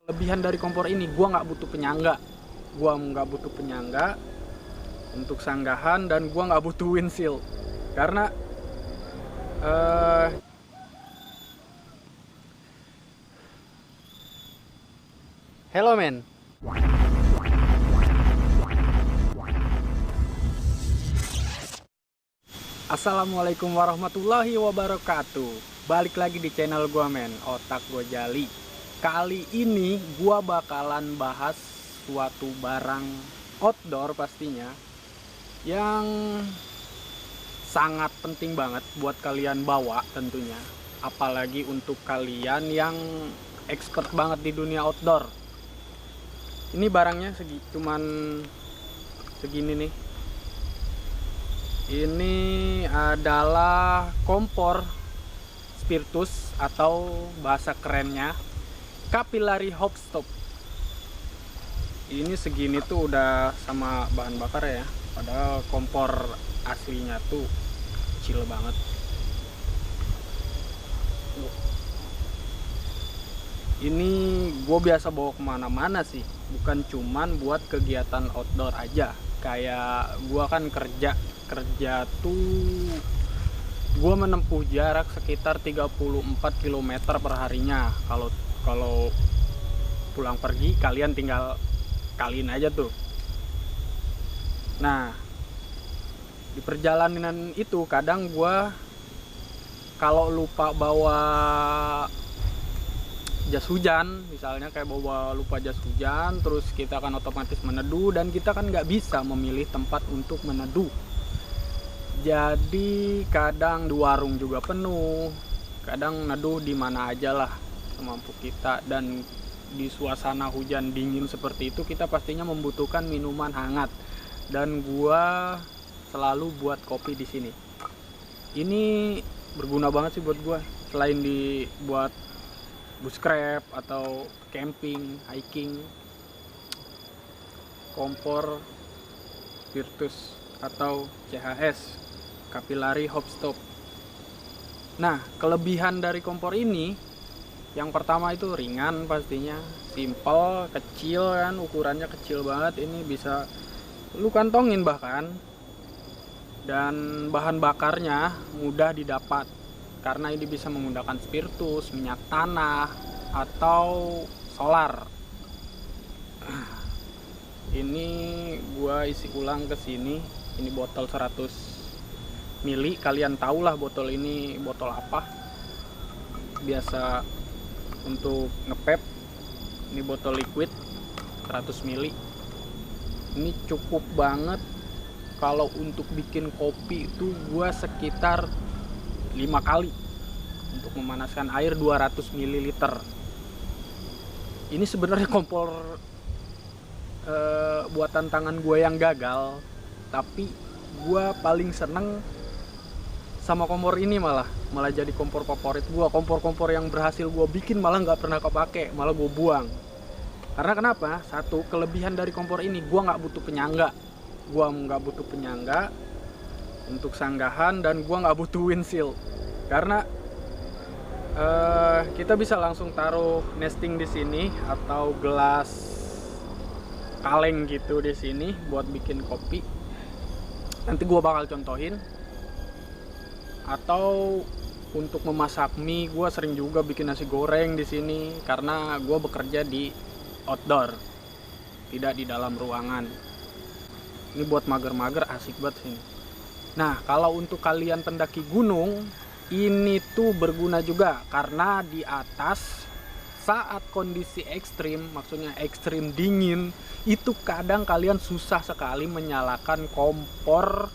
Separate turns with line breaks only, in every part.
Kelebihan dari kompor ini, gua nggak butuh penyangga. Gua nggak butuh penyangga untuk sanggahan, dan gua nggak butuh windshield. Karena hello men. Assalamualaikum warahmatullahi wabarakatuh. Balik lagi di channel gua men, Otak Gojali. Kali ini gua bakalan bahas suatu barang outdoor pastinya yang sangat penting banget buat kalian bawa tentunya. Apalagi untuk kalian yang expert banget di dunia outdoor. Ini barangnya cuman segini nih. Ini adalah kompor spiritus atau bahasa kerennya capillary hop stove. Ini segini tuh udah sama bahan bakar ya, padahal kompor aslinya tuh kecil banget. Ini gue biasa bawa kemana-mana sih, bukan cuman buat kegiatan outdoor aja. Kayak gue kan kerja tuh gue menempuh jarak sekitar 34 km per harinya. Kalau pulang pergi kalian tinggal kaliin aja tuh. Nah, di perjalanan itu kadang gue kalau lupa bawa jas hujan, misalnya kayak lupa jas hujan, terus kita kan otomatis meneduh, dan kita kan nggak bisa memilih tempat untuk meneduh. Jadi kadang di warung juga penuh, kadang neduh di mana aja lah semampu kita. Dan di suasana hujan dingin seperti itu kita pastinya membutuhkan minuman hangat, dan gua selalu buat kopi di sini. Ini berguna banget sih buat gua, selain dibuat bushcraft atau camping, hiking. Kompor spiritus atau CHS, capillary hop stove. Nah, kelebihan dari kompor ini, yang pertama itu ringan pastinya, simple, kecil kan, ukurannya kecil banget. Ini bisa lu kantongin bahkan, dan bahan bakarnya mudah didapat karena ini bisa menggunakan spiritus, minyak tanah, atau solar. Ini gua isi ulang ke sini. Ini botol 100 mili. Kalian tahulah botol ini botol apa. Biasa untuk ngepep. Ini botol liquid 100 mili. Ini cukup banget. Kalau untuk bikin kopi itu gua sekitar 5 kali untuk memanaskan air 200 ml. Ini sebenarnya kompor buatan tangan gue yang gagal, tapi gue paling seneng sama kompor ini, malah jadi kompor favorit gue. Kompor yang berhasil gue bikin malah nggak pernah kepake, malah gue buang. Karena kenapa? Satu, kelebihan dari kompor ini, gue nggak butuh penyangga. Untuk sanggahan, dan gue nggak butuh windshield. Karena kita bisa langsung taruh nesting di sini atau gelas kaleng gitu di sini buat bikin kopi. Nanti gue bakal contohin. Atau untuk memasak mie, gue sering juga bikin nasi goreng di sini karena gue bekerja di outdoor, tidak di dalam ruangan. Ini buat mager-mager asik banget sini. Nah, kalau untuk kalian pendaki gunung, ini tuh berguna juga karena di atas saat kondisi ekstrim, maksudnya ekstrim dingin, itu kadang kalian susah sekali menyalakan kompor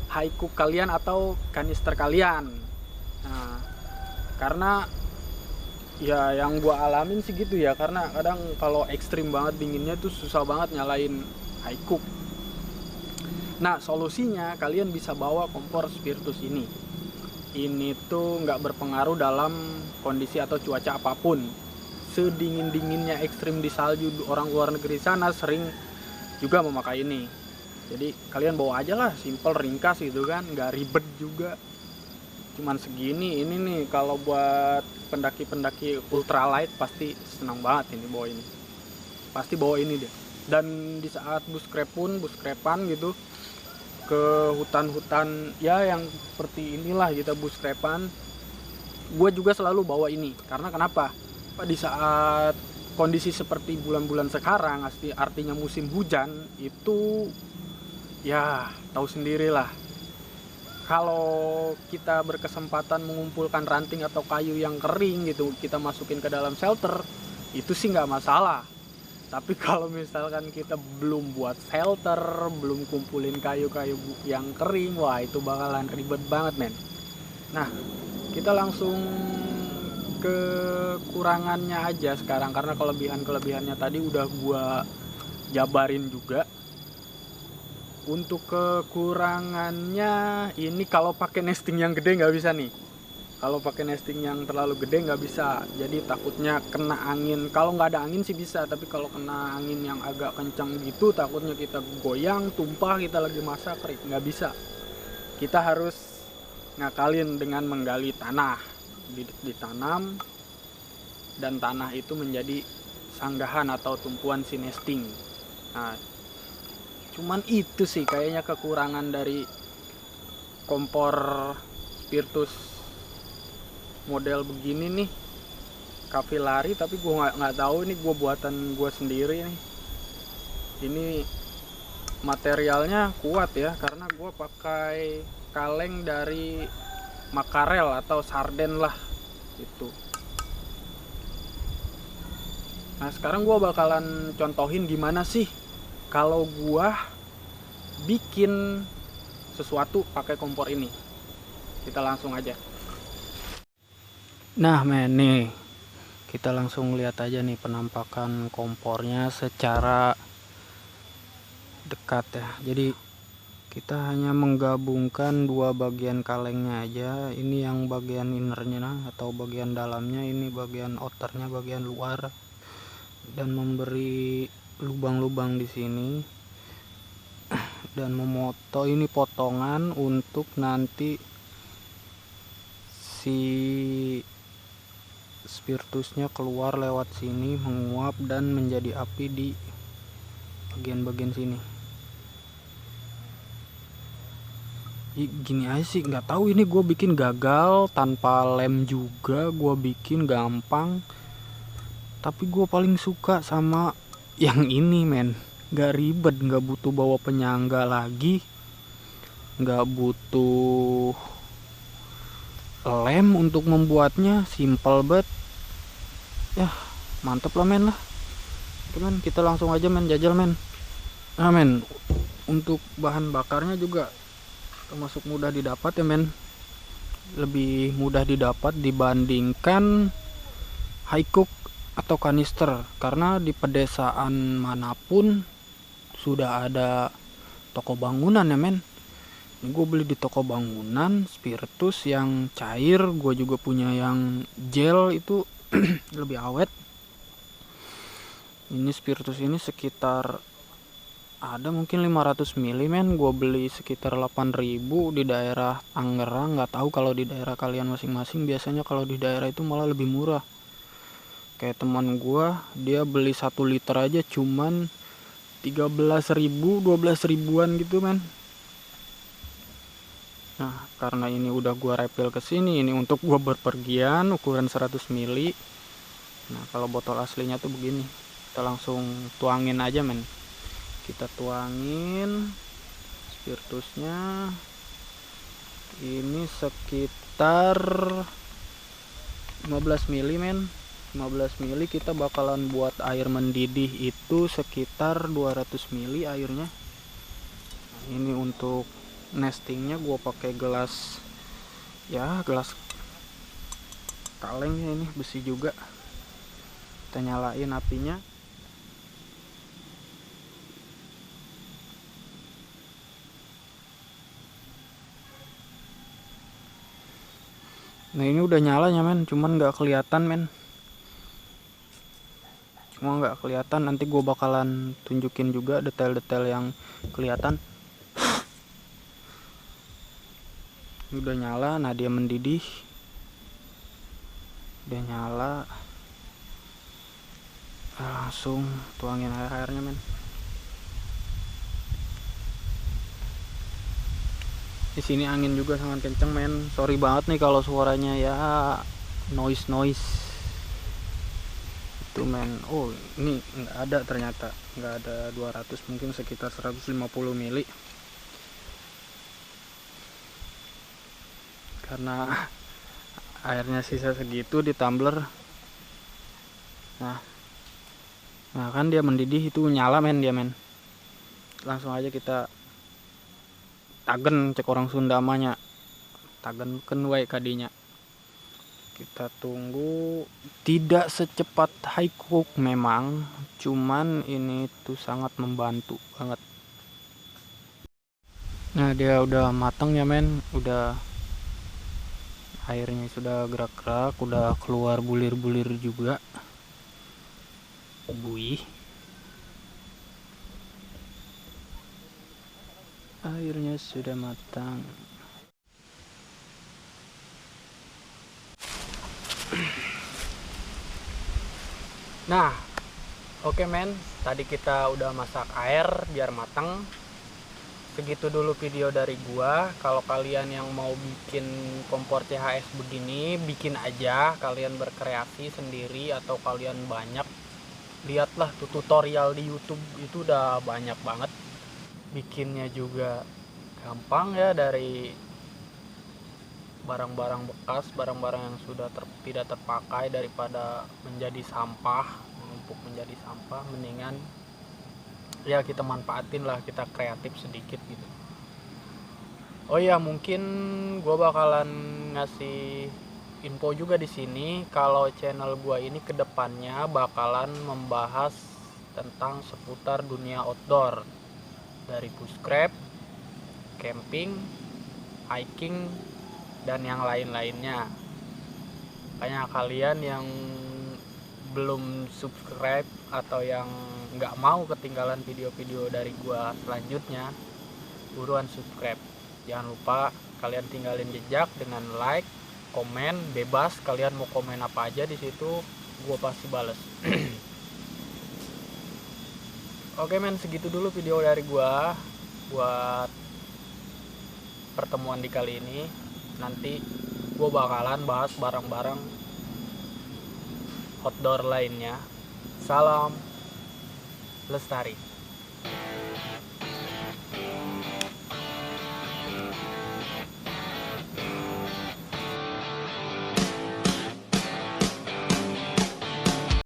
high cook kalian atau kanister kalian. Nah, karena ya yang gua alamin sih gitu ya, karena kadang kalau ekstrim banget dinginnya tuh susah banget nyalain high cook. Nah, solusinya kalian bisa bawa kompor spiritus ini. Ini tuh nggak berpengaruh dalam kondisi atau cuaca apapun. Sedingin-dinginnya ekstrim di salju, orang luar negeri sana sering juga memakai ini. Jadi kalian bawa aja lah, simple, ringkas gitu kan, nggak ribet juga. Cuman segini. Ini nih kalau buat pendaki-pendaki ultralight pasti senang banget ini bawa ini. Pasti bawa ini dia. Dan di saat buskrepan gitu ke hutan-hutan ya yang seperti inilah kita buskrepan, gue juga selalu bawa ini. Karena kenapa? Di saat kondisi seperti bulan-bulan sekarang, artinya musim hujan, itu ya tahu sendirilah. Kalau kita berkesempatan mengumpulkan ranting atau kayu yang kering gitu, kita masukin ke dalam shelter, itu sih nggak masalah. Tapi kalau misalkan kita belum buat shelter, belum kumpulin kayu-kayu yang kering, wah itu bakalan ribet banget men. Nah, kita langsung ke kekurangannya aja sekarang, karena kelebihannya tadi udah gua jabarin juga. Untuk kekurangannya ini kalau pakai nesting yang gede nggak bisa nih. Kalau pakai nesting yang terlalu gede nggak bisa, jadi takutnya kena angin. Kalau nggak ada angin sih bisa, tapi kalau kena angin yang agak kencang gitu, takutnya kita goyang, tumpah, kita lagi masak, nggak bisa. Kita harus ngakalin dengan menggali tanah, ditanam, dan tanah itu menjadi sanggahan atau tumpuan si nesting. Nah, cuman itu sih kayaknya kekurangan dari kompor Spiritus model begini nih, Cavalry, tapi gue nggak tahu ini gue buatan gue sendiri nih. Ini materialnya kuat ya, karena gue pakai kaleng dari makarel atau sarden lah itu. Nah sekarang gue bakalan contohin gimana sih kalau gue bikin sesuatu pakai kompor ini. Kita langsung aja. Nah men, nih kita langsung lihat aja nih penampakan kompornya secara dekat ya. Jadi kita hanya menggabungkan dua bagian kalengnya aja. Ini yang bagian innernya atau bagian dalamnya, ini bagian outernya, bagian luar, dan memberi lubang-lubang di sini, dan memoto ini potongan untuk nanti si spiritusnya keluar lewat sini, menguap dan menjadi api di bagian-bagian sini. Gini aja sih, nggak tahu ini gue bikin gagal tanpa lem juga, gue bikin gampang, tapi gue paling suka sama yang ini men. Nggak ribet, nggak butuh bawa penyangga lagi, nggak butuh lem untuk membuatnya, simple banget ya, mantep lah men lah. Oke men, kita langsung aja men, jajal men. Nah men, untuk bahan bakarnya juga termasuk mudah didapat ya men, lebih mudah didapat dibandingkan high cook atau kanister, karena di pedesaan manapun sudah ada toko bangunan ya men. Ini gue beli di toko bangunan spiritus yang cair, gue juga punya yang gel itu lebih awet. Ini spiritus ini sekitar ada mungkin 500 ml men, gue beli sekitar 8.000 di daerah Tangerang. Nggak tahu kalau di daerah kalian masing-masing, biasanya kalau di daerah itu malah lebih murah. Kayak teman gue, dia beli 1 liter aja cuman 13.000, 12.000-an gitu men. Nah karena ini udah gue refill ke sini, ini untuk gue berpergian ukuran 100 ml. Nah kalau botol aslinya tuh begini, kita langsung tuangin aja men. Kita tuangin spiritusnya, ini sekitar 15 ml men. 15 ml kita bakalan buat air mendidih itu sekitar 200 ml airnya. Nah, ini untuk nestingnya gue pakai gelas ya, gelas kaleng ini besi juga. Kita nyalain apinya. Nah ini udah nyalanya men, cuman nggak kelihatan men, cuma nggak kelihatan. Nanti gue bakalan tunjukin juga detail-detail yang kelihatan. Ini udah nyala, nah dia mendidih. Udah nyala. Langsung tuangin airnya men. Di sini angin juga sangat kenceng men. Sorry banget nih kalau suaranya ya noise itu men. Oh ini nggak ada, ternyata nggak ada 200, mungkin sekitar 150 mili, karena airnya sisa segitu di tumbler. Nah kan dia mendidih, itu nyala men dia men. Langsung aja kita tagen, cek orang Sunda namanya tagenkeun wae kadinya. Kita tunggu. Tidak secepat high cook memang, cuman ini tuh sangat membantu banget. Nah dia udah mateng ya men, udah airnya sudah gerak-gerak, udah keluar bulir-bulir juga. Buih, airnya sudah matang. Nah oke men, tadi kita udah masak air biar matang. Segitu dulu video dari gua. Kalau kalian yang mau bikin kompor CHS begini, bikin aja, kalian berkreasi sendiri atau kalian banyak, lihatlah tuh tutorial di YouTube, itu udah banyak banget. Bikinnya juga gampang ya, dari barang-barang bekas, barang-barang yang sudah tidak terpakai, daripada menjadi sampah, menumpuk menjadi sampah, mendingan ya kita manfaatin lah, kita kreatif sedikit gitu. Oh iya, mungkin gue bakalan ngasih info juga di sini kalau channel gue ini kedepannya bakalan membahas tentang seputar dunia outdoor, dari bushcraft, camping, hiking, dan yang lain-lainnya. Makanya kalian yang belum subscribe atau yang nggak mau ketinggalan video-video dari gua selanjutnya, buruan subscribe. Jangan lupa kalian tinggalin jejak dengan like, komen, bebas. Kalian mau komen apa aja di situ, gua pasti bales. Oke men, segitu dulu video dari gua buat pertemuan di kali ini. Nanti gua bakalan bahas barang-barang outdoor lainnya. Salam lestari.